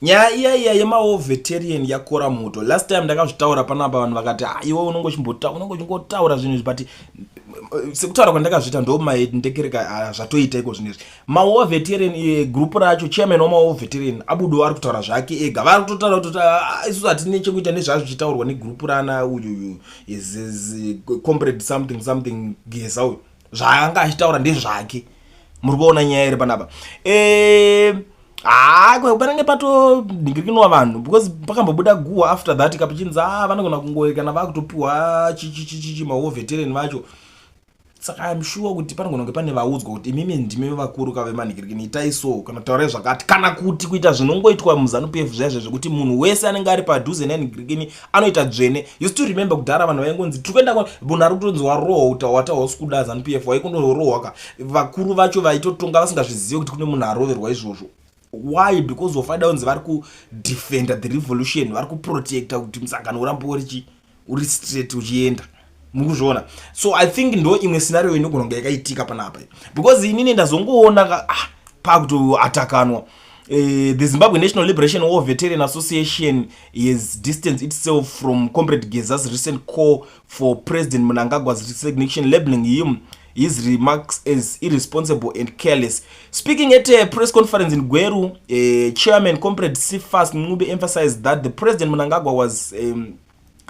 nyaya iya yemaoveterian yakora moto. Last time ndakazvitaura panapa vanhu vakati iwe unongochingotaura zvinhu but sekutaura kwandakazvita ndo ndekereka zvatoita iko zvinezvi. Maoveterian group racho chairman wamaoveterian abudo ari kutaura zvake ega. Vari kutotaura kuti isusu hatine chekuita nezvazvo zvichitaurwa negroup rana uyu is comrade something Geza uyu. Zvaanga achitaura ndezvake. Muri kuona nyaya iri panapa. Panenge patoningirikinwa vanhu because pakambobuda guwa after that kapichinzi vanogona kungoikana vakutopiwa maoveterian vacho. Saka I'm sure kuti panogona kunge pane vaudzwa kuti imimi ndime vakuru kavemaningirikini itai so kana taura zvakati kana kuti kuita zvinongoitwa muZANU-PF zvaizvo zvekuti munhu wese anenge ari padhuze neningirikini anoita dzvene. You still remember kudhara vanhu vaingonzi tikuenda munhu ari kutonzi warohwa utawatawo sikuda ZANU-PF waikundorohwa vakuru vacho vaitotonga vasingazvizivi kuti kune munhu aroverwa izvozvo. Why? Because of father unzi vari kudefenda the revolution, vari kuprotecta kuti musangano urambe uri straight uchienda. Mukuzviona. So I think ndo imwe scenario inogona kunge yakaitika panapa. Because inini ndazongoona pakutoatakanwa. The Zimbabwe National Liberation War Veteran Association has distanced itself from Comrade Geza's recent call for President Mnangagwa's resignation, labeling his remarks as irresponsible and careless. Speaking at a press conference in Gweru, Chairman Comrade Sifas Ngube emphasized that the President Mnangagwa was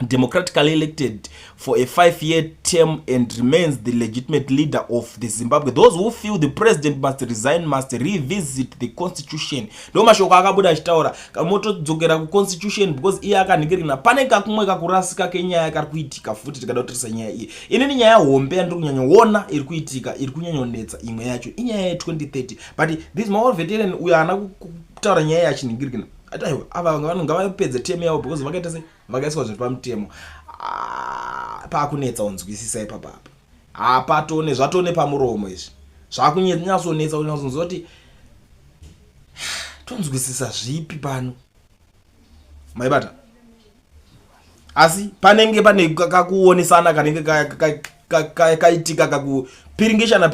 democratically elected for a 5-year term and remains the legitimate leader of the Zimbabwe. Those who feel the president must resign must revisit the constitution. Ndo mashoko akabuda achitaura kamoto dzokera ku constitution because iye akaningirina pane kakumwe kakurasika kenyaya kari kuitika futi tikada kutarisa nyaya iyi. Inini nyaya hombe ndiri kunyanyoona iri kuitika iri kunyanyonetsa imwe yacho inyaya ya 2030 but this my veteran uya ana kutaura nyaya yachiningirikina ataiwa ava vanhu ngavapedze temu yavo because vakaita se vakaiswa zviri pamutemo paakunetsa unzwisisa ipapa apatone zvatone pamuromo izvi zvakunyatsonetsa unyazonzoti tonzwisisa zvipi pano maibata asi panenge pane kakuonesana kanenge kaitika kakupiringishana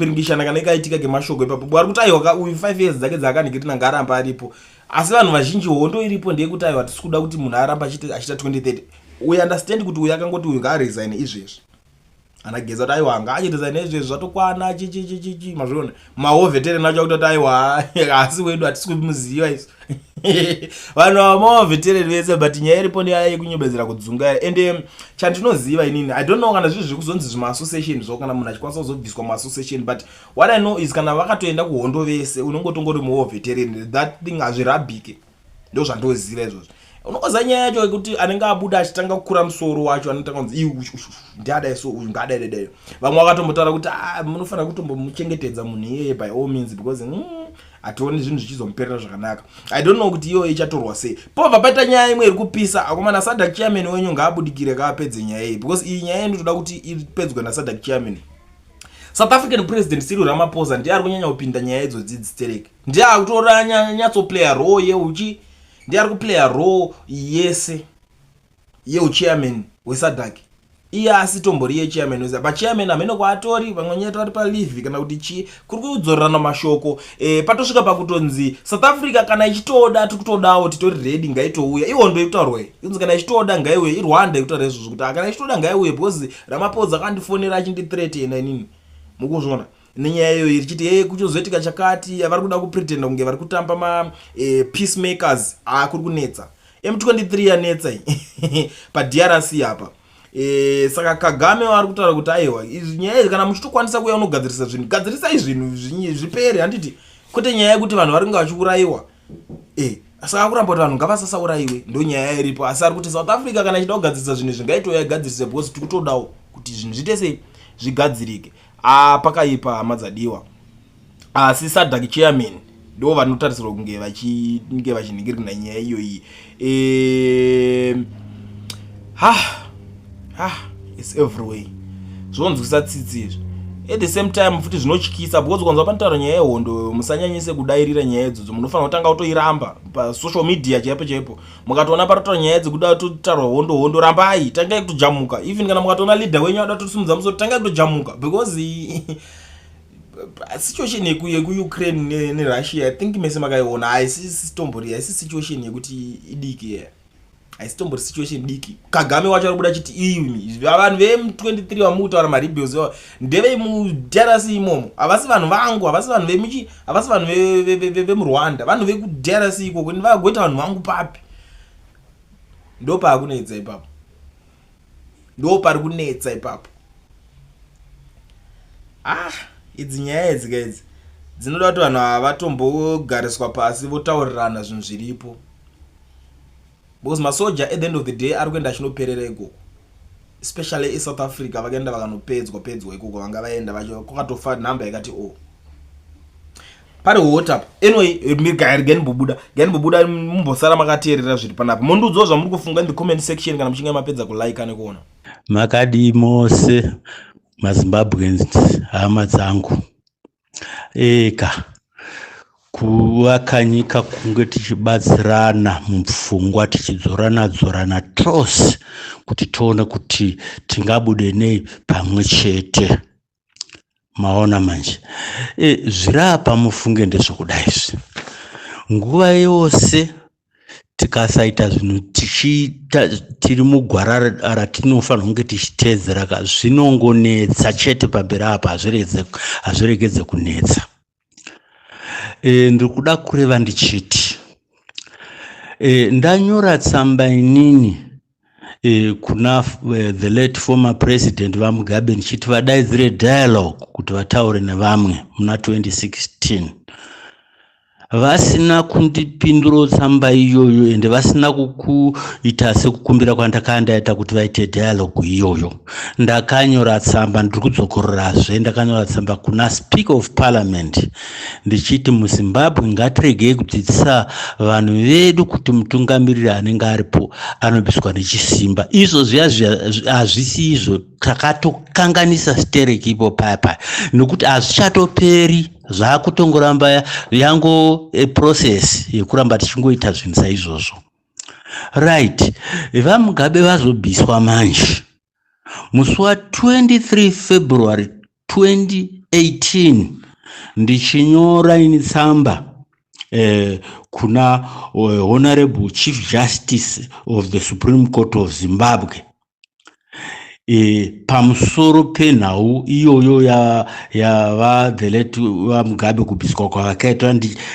kanenge kaitika kemashoko ipapo bwari kuti aiwa uyu 5 years dzake dzakaningirina ngaramba aripo. Asi vanhu vazhinji hondo iripo ndeyekuti aiwa tisikuda kuti munhu aramba achita 2030. We understand kuti uyu akangoti uyu ngaresign izvezvi. Ana Geza kuti aiwa ngaresign izvezvi zvatokwana chichi mazviona. Maoveterian nacho kuti aiwa asi wedu hatisikuziva isu. Vanhu vamaoveterian vese but nyaya iripo ndeyaya yekunyebedzera kudzunga and chandinoziva inini I don't know kana zvizvi kuzonzi zvima association zvo kana munhu achikwanisa kuzobviswa ma association but what I know is kana vakatoenda kuhondo vese unongotongori muoveterian that thing hazvirabhike. Ndo zvandoziva izvozvo. Unokoza nyaya yacho kuti anenge abuda achitanga kukura musoro wacho anotanga kunzi ndada so uyu ngadai. Vamwe vakatombotaura kuti munofanira kutombomuchengetedza munhu iyeye by all means because ationi zvinhu zvichizomperera zvakanaka. I don't know kuti iyo ichatorwa sei. Pobva paita nyaya imwe iri kupisa akomana SADC chairman wenyu ngaabudikire kaapedze nyaya iyi because iyi nyaya inotoda kuti ipedzwe naSADC chairman. South African President Cyril Ramaposa ndiye ari kunyanya kupinda nyaya idzo dzidzitereke. Ndiye ari kutora nyatsoplaya role yeuchi ndiye ari kuplaya role yese yeuchairman weSADC. Iye asitombori yechairman wese but chairman amene kwatori vamwe nyeta vari palive kana kuti chi kuri kudzorerana mashoko patosvika pakutonzi South Africa kana ichitoda tikutodawo titori ready ngaitouya ihondo ikutaurwa inzi kana ichitoda ngaiuye iRwanda ikutaura izvozvo kuti kana ichitoda ngaiuye because Ramaposa akandifonera achindithreatena inini mukuzviona nenyaya iyoyo ichiti kuchozoitika chakati vari kuda kupretenda kunge vari kutamba peacemakers kuri kunetsa M23 yanetsa paDRC apa. Saka Kagame vari kutaura kuti aiwa nyaya kana muchitokwanisa kuya unogadzirisa zvinhu gadzirisai zvinhu zvipere handiti kwete nyaya yekuti vanhu vari kunge vachiurayiwa. Saka kuramba kuti vanhu ngavasasaurayiwe ndo nyaya iripo asi ari kuti South Africa kana ichida kugadzirisa zvinhu zvingaitoya igadzirise because tikutodawo kuti zvinhu zviite sei zvigadzirike. Pakaipa hama dzadiwa asi SADC chairman ndo vanotarisirwa kunge vachiningirina nyaya iyoyi. It's everywhere. Zvonzwisa tsitsi izvi. At the same time futi zvinochikisa because kwanza panotaura nyaya yehondo musanyanyise kudairira nyaya idzodzo munofanira kutanga kutoiramba pa social media chaipo mukatoona parotaura nyaya dzekuda kutotaura hondo rambai tangai kutojamuka even kana mukatoona leader wenyu ada kutosimudza musoro tangai kutojamuka because situation yeku Ukraine ne Russia I think mese makaiona haisi tombori haisi situation yekuti idiki haisitombori situation diki. Kagame wacho aribuda chiti iyi vanhu ve23 vamutaura marebels ndeve muDRC imomo havasi vanhu vangu havasi vanhu vemichi havasi vanhu vemuRwanda vanhu vekuDRC ikoko vagoita vanhu vangu papi. Ndo paakunetsa ipapo ndo pari kunetsa ipapo. Idzi nyaya idzi guys dzinoda kuti vanhu avatombogariswa pasi votaurirana zvinhu zviripo, because masoja at the end of the day ari kuenda achinoperera ikoko, especially eSouth Africa vakaenda vakanopedzwa ikoko vanga vaenda vacho kwakatofa nhamba yakati pari hota. Anyway gani bobuda mumbosara makateerera zviri panapa. Mondudzwa zvamuri kufunga in the comment section kana muchinge mapedza kulike nekuona. Makadi mose maZimbabweans hama dzangu eka kuvakanyika kunge tichibatsirana mupfungwa tichidzorana tose kuti tione kuti tingabude nei pamwe chete. Maona manje zvirapa mufunge ndezvokudai izvi nguva yose tikasaita zvinhu tiri mugwara ratinofanira kunge tichiteedzera zvinongonetsa chete pamberi apa hazviregedze kunetsa. Ndiri kuda kureva ndichiti ndanyora tsamba inini kuna the late former president vaMugabe ndichiti vadaidzire dialogue kuti vataure nevamwe muna 2016. Vasina kundipindura tsamba iyoyo ende vasina kuita sekukumbira kwandakaita kuti vaite dialogue iyoyo. Ndakanyora tsamba ndiri kudzokororazve ndakanyora tsamba kuna Speaker of Parliament ndichiti muZimbabwe ngatiregei kudzidzisa vanhu vedu kuti mutungamiriri anenge aripo anobviswa nechisimba. Izvo hazvisi izvo takatokanganisa stereki ipo paya nokuti hazvichatoperi zvakutongoramba yango process yekuramba tichingoita zvinhu saizvozvo. Right, vaMugabe vazobviswa manje musi wa 23 February 2018 ndichinyora ini tsamba kuna Honorable Chief Justice of the Supreme Court of Zimbabwe pamusoro penhau iyoyo yava the late vaMugabe kubviswa kwavakaitwa.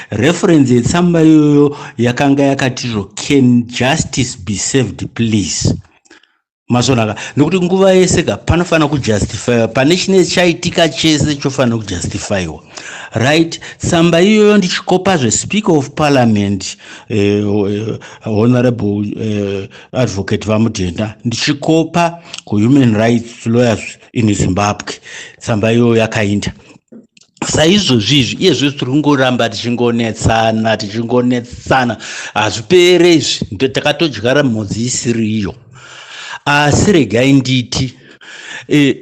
Reference yetsamba iyoyo yakanga yakatizvo can justice be served please. Mazonaka nokuti nguva yese panofanira kujustify pane chine chaitika chese chofanira kujustifywa. Right, tsamba iyoyo ndichikopa Speaker of Parliament Honorable Advocate Vamudenda ndichikopa human rights lawyers in Zimbabwe. Tsamba iyoyo yakainda saizvozvizvi iyezvo tiri kungoramba tichingonetsana hazvipere izvi takatodyara mhodzi isiri iyo. Asi regai nditi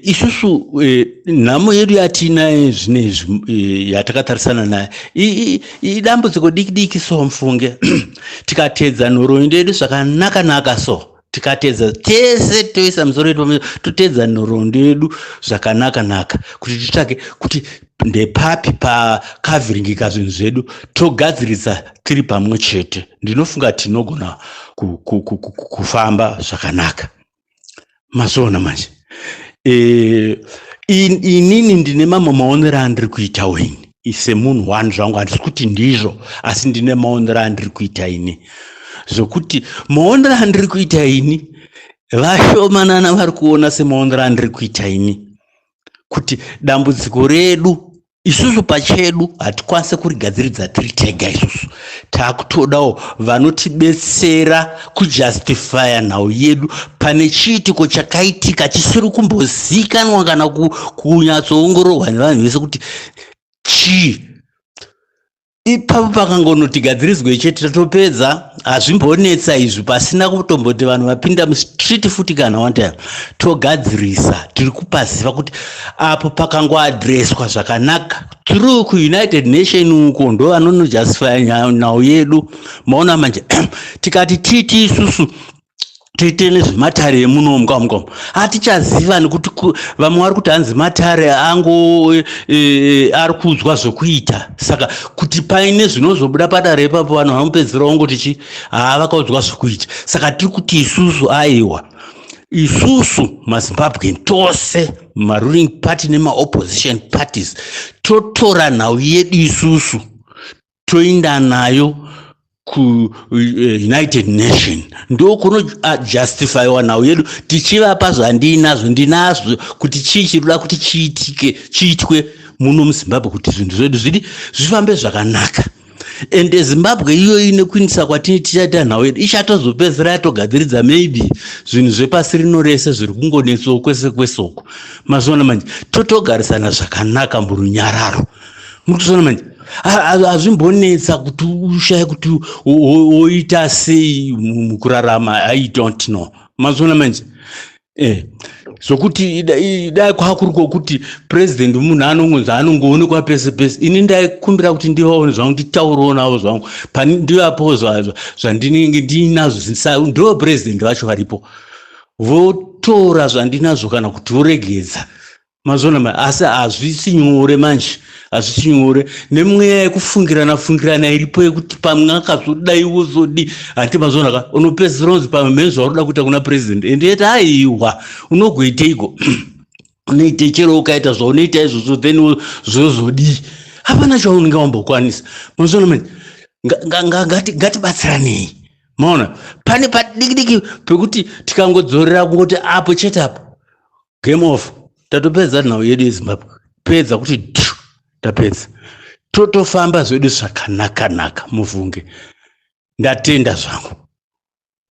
isusu nhamo yedu yatinayo zvinezvi yatakatarisana nayo idambudziko diki so mufunge tikateedza nhoroondo yedu zvakanaka so tikateedza tese toisa musoro yedu toteedza nhoroondo yedu zvakanaka kuti titsvake kuti ndepapi pakavhiringika zvinhu zvedu togadzirisa tiri pamwe chete. Ndinofunga tinogona kufamba zvakanaka. Mazona manje inini ndine mamwe maonero andiri kuita ini semunhu wani zvangu, handisi kuti ndizvo asi ndine maonero andiri kuita ini zvokuti maonero andiri kuita ini vashomanana vari kuona semaonero andiri kuita ini kuti dambudziko redu isusu pachedu hatikwanise kurigadziridza tiri tega. Isusu takutodawo vanotibetsera kujustifya nhau yedu pane chiitiko chakaitika chisiri kumbozikanwa kana kunyatsoongororwa nevanhu vese kuti chii. Ipapo pakangonotigadzirizwe chete tatopedza, hazvimbonetsa izvi pasina kutomboti vanhu vapinda mustreet futi kana wanta togadzirisa tiri kupaziva kuti apo pakangoadreswa zvakanaka through kuUnited Nation uko ndo vanonojustify nhau yedu. Maona manje tikati titi isusu toite nezvematare emunomwa hatichaziva nekuti vamwe vari kuti hanzi matare ango ari kudzwa zvokuita. Saka kuti paine zvinozobuda padare ipapo vanhu vanopedzera vangoti vakaudzwa zvokuita. Saka tiri kuti isusu aiwa, isusu mazimbabwe tose maruling party nemaopposition parties totora nhau yedu isusu toinda nayo ku-United Nation ndokuno justifyiwa nhau yedu tichivapa zvandinazvo ndinazvo kuti chii chirikuda kuti chiitwe muno muzimbabwe kuti zvinhu zvedu zvifambe zvakanaka. Ende Zimbabwe iyoyi nekuindisa kwatini tichaita nhau yedu ichatozopedzera yatogadziridza maybe zvinhu zvepasi rino rese zviri kungonetsawo kwese kwesoko. Mazuva manje totogarisana zvakanaka murunyararo. Mutozona manje hazvimbonetsa kuti ushaye kuti oita sei mukurarama. I don't know. Mazuva manje zvokuti dai kwakuriko kuti president munhu anongonza anongoonekwa pese pese. Ini ndaikumbira kuti ndivaone zvangu nditaurawo navo zvangu ndivapo zvandinenge ndinazvo ndo president vacho varipo votora zvandinazvo kana kuti voregedza. Mazuva asi hazvisi nyore manje, hazvisi nyore nemweya yekufungirana iripo yekuti pamwe akazodai wozodi hati mazuva unopedzera unzi pamwe mezvo waruda kuita kuna president ende yeti aiwa unogoiteiko unoite chero ukaita zvaunoita izvozvo then zvozodi hapana chaunenge wambokwanisa. Mazuva ngatibatsiranei. Maona pane padikidiki pekuti tikangodzorera kungoti apo chete apo game off tatopedza nhau yedu yeZimbabwe pedza kuti tapedza totofamba zvedu zvakanaka muvhunge. Ndatenda zvangu.